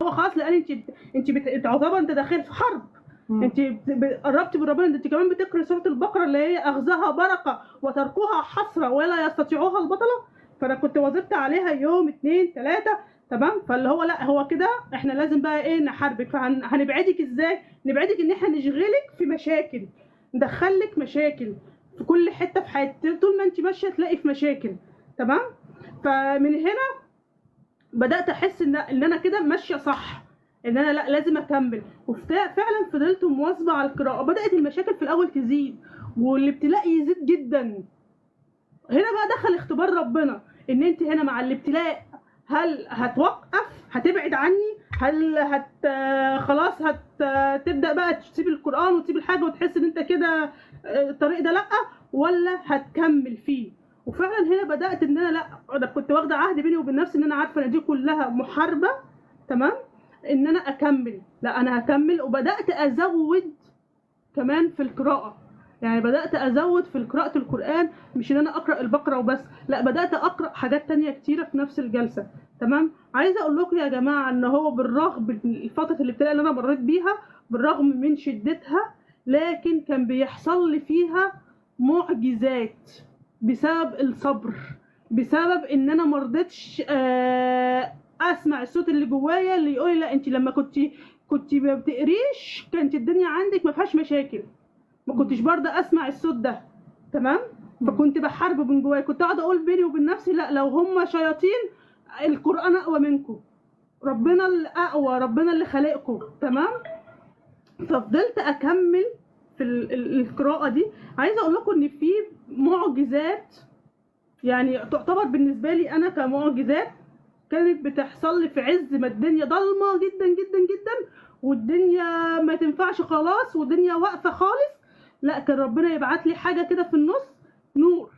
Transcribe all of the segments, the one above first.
هو خلاص لقاني انت تعتبر انت داخل في حرب. انت قربت من ربنا، انت كمان بتقري سوره البقره اللي هي اخذها بركه وتركها حسره ولا يستطيعوها البطله. فانا كنت واظبت عليها يوم 2 3 تمام. فاللي هو لا هو كده احنا لازم بقى ايه نحاربك. فهنبعدك ازاي؟ نبعدك ان احنا نشغلك في مشاكل، ندخلك مشاكل في كل حته في حياتك، طول ما انت ماشيه تلاقي في مشاكل تمام. فمن هنا بدات احس ان انا كده ماشيه صح، ان انا لا لازم اكمل. وفعلا فضلت مواظبه على القراءه. بدات المشاكل في الاول تزيد والابتلاء يزيد جدا. هنا بقى دخل اختبار ربنا، ان انت هنا مع الابتلاء هل هتوقف هتبعد عني، هل خلاص هتبدا بقى تسيب القران وتسيب الحاجه وتحس ان انت كده الطريق ده لا، ولا هتكمل فيه. وفعلا هنا بدات ان انا لا، انا كنت واخده عهد بيني وبين نفسي ان انا عارفه ان دي كلها محاربه تمام، ان انا اكمل. لا انا هكمل. وبدات ازود كمان في القراءه، يعني بدات ازود في قراءه القران، مش ان انا اقرا البقره وبس، لا بدات اقرا حاجات تانية كتيره في نفس الجلسه تمام. عايزه اقول لكم يا جماعه ان هو بالرغم من فتره الابتلاء اللي انا مريت بيها، بالرغم من شدتها، لكن كان بيحصل لي فيها معجزات بسبب الصبر، بسبب ان انا مرضتش اسمع الصوت اللي جوايا اللي يقول لا انت لما كنت ما بتقريش كانت الدنيا عندك ما فيهاش مشاكل. ما كنتش برضه اسمع الصوت ده تمام. فكنت بحارب من جوايا، كنت قاعده اقول بيني وبين نفسي لا لو هم شياطين القران اقوى منكم، ربنا الاقوى، ربنا اللي خلقكم تمام. ففضلت اكمل في القراءه دي. عايزه اقول لكم ان في معجزات يعني تعتبر بالنسبه لي انا كمعجزات كانت بتحصل لي في عز ما الدنيا ضلمه جدا جدا جدا، والدنيا ما تنفعش خلاص، والدنيا واقفه خالص. لا كان ربنا يبعت لي حاجه كده في النص، نور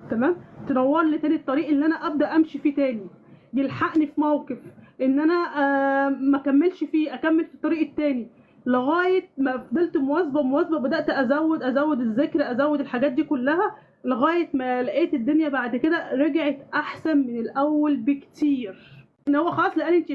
تمام، تنور لي تاني الطريق اللي انا ابدا امشي فيه تاني، يلحقني في موقف ان انا ما اكملش فيه، اكمل في الطريق التاني، لغايه ما فضلت مواظبه. بدات ازود الذكر، ازود الحاجات دي كلها، لغايه ما لقيت الدنيا بعد كده رجعت احسن من الاول بكتير. ان هو خلاص لقاني انت